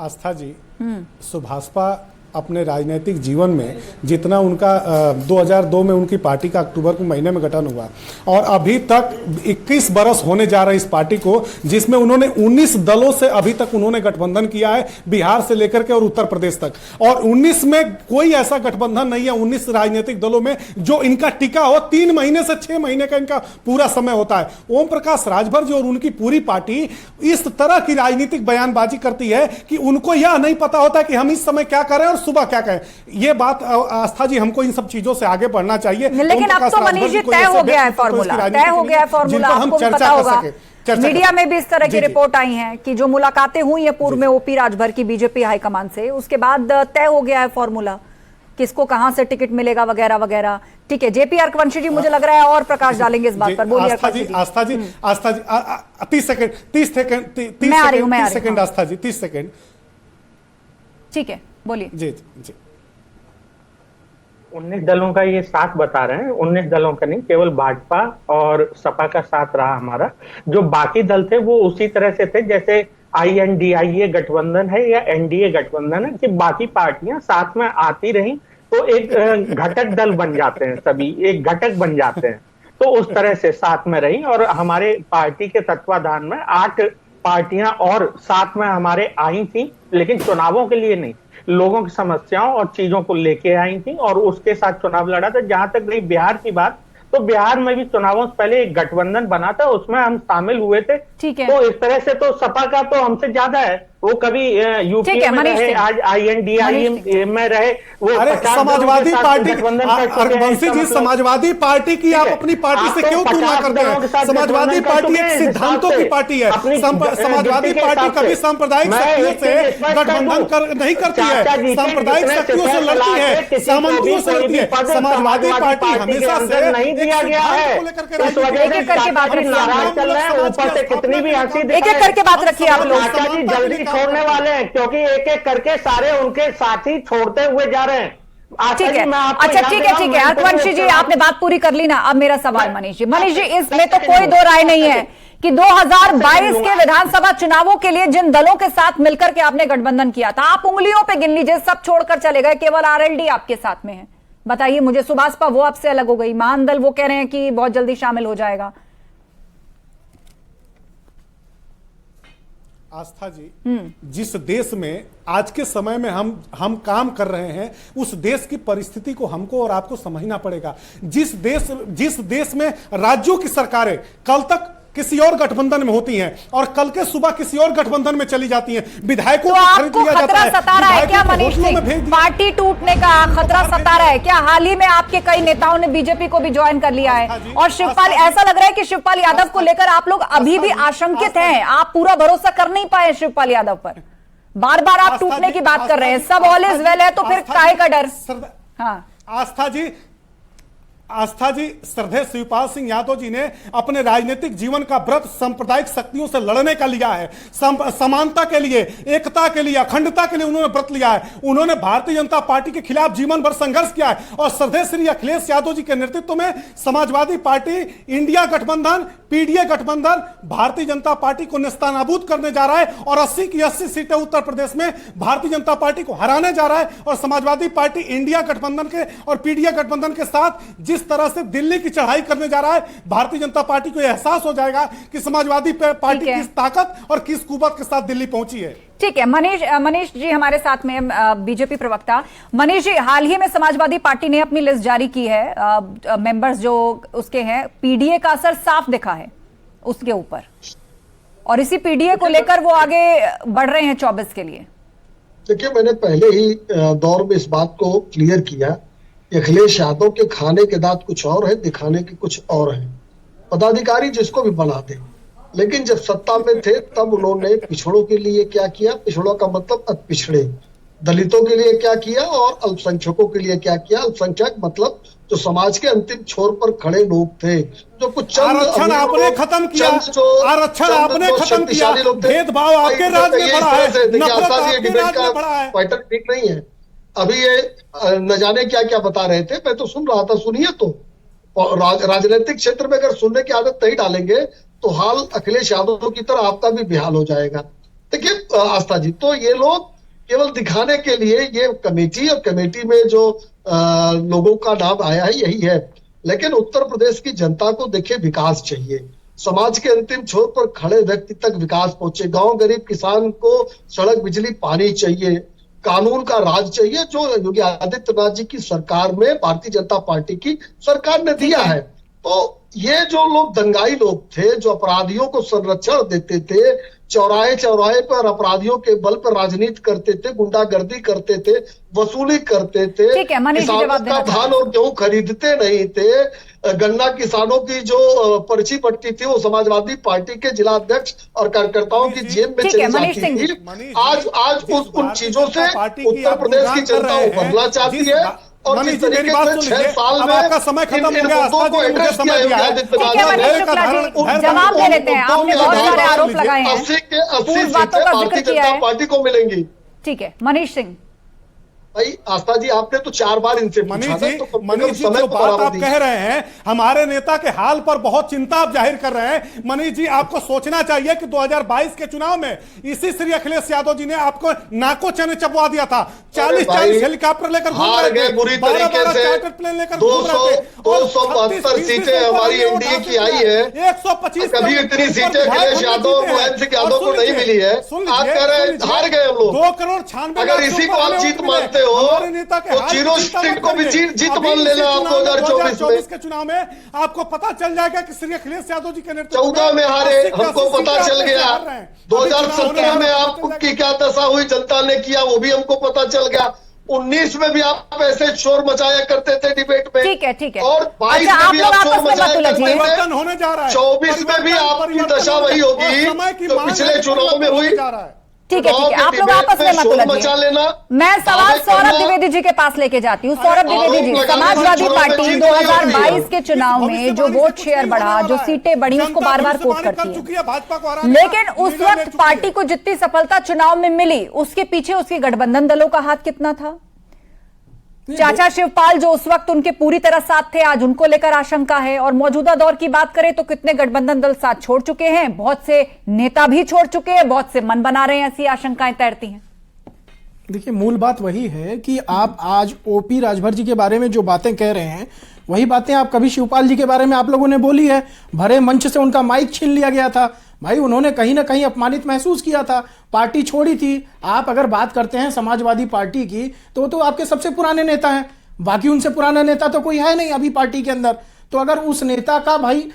आस्था जी, सुभाषपा अपने राजनीतिक जीवन में जितना उनका 2002 में उनकी पार्टी का अक्टूबर के महीने में गठन हुआ और अभी तक 21 बरस होने जा रहे इस पार्टी को, जिसमें उन्होंने 19 दलों से अभी तक उन्होंने गठबंधन किया है, बिहार से लेकर के और उत्तर प्रदेश तक। और 19 में कोई ऐसा गठबंधन नहीं है 19 राजनीतिक दलों में जो इनका टिका हो। 3 महीने से 6 महीने का इनका पूरा समय होता है। ओम प्रकाश राजभर जी और उनकी पूरी पार्टी इस तरह की राजनीतिक बयानबाजी करती है कि उनको यह नहीं पता होता है कि हम इस समय क्या करें और सुबह क्या कहें। ये बात आस्था जी, हमको इन सब चीजों से आगे बढ़ना चाहिए। लेकिन अब तो मनीष जी तय हो गया है फॉर्मूला, तय हो गया है फॉर्मूला, आपको भी पता होगा। मीडिया में भी इस तरह की रिपोर्ट आई है कि जो मुलाकातें हुई है पूर्व में ओपी राजभर की बीजेपी हाईकमान से, उसके बाद तय हो गया है फॉर्मूला, किसको कहां से टिकट मिलेगा वगैरह वगैरह। ठीक है, जेपी अर्कवंशी जी मुझे लग रहा है और प्रकाश डालेंगे इस बात पर। बोलिए आस्था जी, 30 सेकंड आस्था जी, 30 सेकंड। ठीक है, बोलिए। जी जी। 19 दलों का ये साथ बता रहे हैं, 19 दलों का नहीं, केवल भाजपा और सपा का साथ रहा हमारा। जो बाकी दल थे वो उसी तरह से थे जैसे INDIA गठबंधन है या NDA गठबंधन है, कि बाकी पार्टियां साथ में आती रही तो एक घटक दल बन जाते हैं, सभी एक घटक बन जाते हैं। तो उस तरह से साथ में रही और हमारे पार्टी के तत्वाधान में 8 पार्टियां और साथ में हमारे आई थी, लेकिन चुनावों के लिए नहीं, लोगों की समस्याओं और चीजों को लेके आई थी और उसके साथ चुनाव लड़ा था। जहां तक रही बिहार की बात, तो बिहार में भी चुनावों से पहले एक गठबंधन बना था, उसमें हम शामिल हुए थे। तो इस तरह से तो सपा का तो हमसे ज्यादा है, वो कभी यूपी में रहे, आज INDIA में रहे, वो समाजवादी पार्टी। अर्कवंशी जी, समाजवादी पार्टी की आप अपनी पार्टी से क्यों तुलना करते हैं? समाजवादी पार्टी एक सिद्धांतों की पार्टी है। समाजवादी पार्टी कभी सांप्रदायिक शक्तियों से गठबंधन नहीं करती है, सांप्रदायिक शक्तियों से लड़ती है, सामंतियों से लड़ती है। समाजवादी पार्टी हमेशा से नहीं दिया गया है, इस वजह से नाराज चल रहे हैं, ऊपर से कितनी भी हंसी। एक एक करके बात रखिए आप लोग, जल्दी छोड़ने वाले हैं, क्योंकि एक एक करके सारे उनके साथी छोड़ते हुए जा रहे हैं। ठीक है, अच्छा ठीक है अर्कवंशी जी, आपने बात पूरी कर ली ना। अब मेरा सवाल मनीष जी, इसमें तो कोई दो राय नहीं है कि 2022 के विधानसभा चुनावों के लिए जिन दलों के साथ मिलकर के आपने गठबंधन किया था, आप उंगलियों पे गिन लीजिए, सब छोड़कर चले गए, केवल RLD आपके साथ में है। बताइए मुझे, सुभाषपा वो आपसे अलग हो गई, महान दल वो कह रहे हैं कि बहुत जल्दी शामिल हो जाएगा। आस्था जी, जिस देश में आज के समय में हम काम कर रहे हैं, उस देश की परिस्थिति को हमको और आपको समझना पड़ेगा। जिस देश में राज्यों की सरकारें कल तक किसी और गठबंधन में होती हैं और कल के सुबह किसी और गठबंधन में चली जाती हैं, विधायकों तो आपको खतरा सता रहा है क्या मनीष सिंह? पार्टी टूटने का खतरा सता रहा है क्या? हाल ही में आपके कई नेताओं ने बीजेपी को भी ज्वाइन कर लिया है और शिवपाल, ऐसा लग रहा है कि शिवपाल यादव को लेकर आप लोग अभी भी आशंकित हैं, आप पूरा भरोसा कर नहीं पाए शिवपाल यादव पर। बार बार आप टूटने की बात कर रहे हैं, सब ऑल इज वेल है, तो फिर काहे का डर? हाँ आस्था जी, श्रद्धेय शिवपाल सिंह यादव जी ने अपने राजनीतिक जीवन का व्रत सांप्रदायिक शक्तियों से लड़ने का लिया है, समानता के लिए, एकता के लिए, अखंडता के लिए उन्होंने व्रत लिया है। उन्होंने भारतीय जनता पार्टी के खिलाफ जीवन भर संघर्ष किया है और श्रद्धेय श्री अखिलेश यादव जी के नेतृत्व में समाजवादी पार्टी, इंडिया गठबंधन, PDA गठबंधन भारतीय जनता पार्टी को नेस्तनाबूद करने जा रहा है और 80 की 80 सीटें उत्तर प्रदेश में भारतीय जनता पार्टी को हराने जा रहा है। और समाजवादी पार्टी इंडिया गठबंधन के और PDA गठबंधन के साथ जिस तरह से दिल्ली की चढ़ाई करने जा रहा है, भारतीय जनता पार्टी को एहसास हो जाएगा कि समाजवादी पार्टी किस ताकत और किस कुवत के साथ दिल्ली पहुंची है। ठीक है, मनीष जी हमारे साथ में, बीजेपी प्रवक्ता मनीष जी, हाल ही में समाजवादी पार्टी ने अपनी लिस्ट जारी की है, मेंबर्स जो उसके हैं, PDA का असर साफ दिखा है उसके ऊपर, और इसी PDA को लेकर वो आगे बढ़ रहे हैं 24 के लिए। देखिए, मैंने पहले ही दौर में इस बात को क्लियर किया, अखिलेश यादव के खाने के दांत कुछ और है, दिखाने के कुछ और है। पदाधिकारी जिसको भी बना दे, लेकिन जब सत्ता में थे तब उन्होंने पिछड़ों के लिए क्या किया, पिछड़ों का मतलब अति पिछड़े, दलितों के लिए क्या किया और अल्पसंख्यकों के लिए क्या किया। अल्पसंख्यक मतलब जो समाज के अंतिम छोर पर खड़े लोग थे, जो कुछ आरक्षण आपने खत्म किया, आरक्षण आपने खत्म किया, भेदभाव आपके राज में बढ़ा है, नफरत आपके राज में बढ़ा है। पैटर्न ठीक नहीं है। अभी ये न जाने क्या क्या बता रहे थे, मैं तो सुन रहा था, सुनिए तो। और राजनीतिक क्षेत्र में अगर सुनने की आदत नहीं डालेंगे तो हाल अखिलेश यादव की तरह आपका भी बेहाल हो जाएगा। देखिए, आस्था जी, तो ये लोग केवल दिखाने के लिए ये कमेटी, और कमेटी में जो लोगों का नाम आया है यही है, लेकिन उत्तर प्रदेश की जनता को देखिए विकास चाहिए, समाज के अंतिम छोर पर खड़े व्यक्ति तक विकास पहुंचे, गांव गरीब किसान को सड़क बिजली पानी चाहिए, कानून का राज चाहिए, जो योगी आदित्यनाथ जी की सरकार में भारतीय जनता पार्टी की सरकार ने दिया है। तो ये जो लोग दंगाई लोग थे, जो अपराधियों को संरक्षण देते थे, चौराहे चौराहे पर अपराधियों के बल पर राजनीति करते थे, गुंडागर्दी करते थे, वसूली करते थे, ठीक है, मनीष जी किसानों जवाब देना का धान और गेहूं खरीदते नहीं थे, गन्ना किसानों की जो पर्ची पट्टी थी वो समाजवादी पार्टी के जिला अध्यक्ष और कार्यकर्ताओं की जेब में चली जाती थी। आज उन चीजों से उत्तर प्रदेश की जनता उभरना चाहती है, और जिस तरीके से 6 साल में आपका समय खत्म हो गया, मुद्दों को एड्रेस किया ठीक है मनीष शुक्ला जी, जवाब दे लेते हैं। आपने बहुत सारे आरोप लगाए हैं, 80 बातों का जिक्र भारतीय किया जनता है। पार्टी को मिलेंगी। ठीक है मनीष सिंह। भाई आस्था जी, आपने तो 4 बार इनसे पूछा था, तो कम से कम समय जो को बात बराबर आप कह रहे हैं, हमारे नेता के हाल पर बहुत चिंता आप जाहिर कर रहे हैं। मनीष जी, आपको सोचना चाहिए कि 2022 के चुनाव में इसी श्री अखिलेश यादव जी ने आपको नाको चने चबवा दिया था। 40 हेलीकॉप्टर लेकर हार गए बुरी तरीके से। 272 सीटें हमारी एनडीए की आई है, 125 कभी इतनी सीटें अखिलेश यादव, मुलायम सिंह यादव को नहीं मिली है। आप कह रहे हैं हार गए हम लोग। 2,96,00,000 अगर इसी को आप जीत मानते हो तो जीरो स्ट्रीट को भी जीत मान लेना आप 2024 के चुनाव में आपको पता चल जाएगा कि श्री अखिलेश यादव जी के नेतृत्व 14 में हारे, हमको पता चल गया। 2017 में आपकी क्या दशा हुई, जनता ने किया वो भी हमको पता चल गया। 19 में भी आप ऐसे शोर मचाया करते थे डिबेट में, ठीक है ठीक है, और 22 में भी आप शोर मचाया करते थे। होने जा रहा है 24 में भी आपकी दशा वही होगी जो पिछले चुनाव में हुई। ठीक है ठीक है, आप लोग आपस में मत उलझिए। मैं सवाल सौरभ द्विवेदी जी के पास लेके जाती हूँ। सौरभ द्विवेदी जी, समाजवादी पार्टी 2022 के चुनाव में जो वोट शेयर बढ़ा, जो सीटें बढ़ी, उसको बार बार कोट करती है, लेकिन उस वक्त पार्टी को जितनी सफलता चुनाव में मिली, उसके पीछे उसके गठबंधन दलों का हाथ कितना था? चाचा शिवपाल जो उस वक्त उनके पूरी तरह साथ थे, आज उनको लेकर आशंका है। और मौजूदा दौर की बात करें तो कितने गठबंधन दल साथ छोड़ चुके हैं, बहुत से नेता भी छोड़ चुके हैं, बहुत से मन बना रहे हैं, ऐसी आशंकाएं तैरती हैं। देखिए, मूल बात वही है कि आप आज ओपी राजभर जी के बारे में जो बातें कह रहे हैं, वही बातें आप कभी शिवपाल जी के बारे में आप लोगों ने बोली है। भरे मंच से उनका माइक छीन लिया गया था। भाई, उन्होंने कहीं ना कहीं अपमानित महसूस किया था, पार्टी छोड़ी थी। आप अगर बात करते हैं समाजवादी पार्टी की, तो आपके सबसे पुराने नेता हैं, बाकी उनसे पुराना नेता तो कोई है नहीं अभी पार्टी के अंदर। तो अगर उस नेता का भाई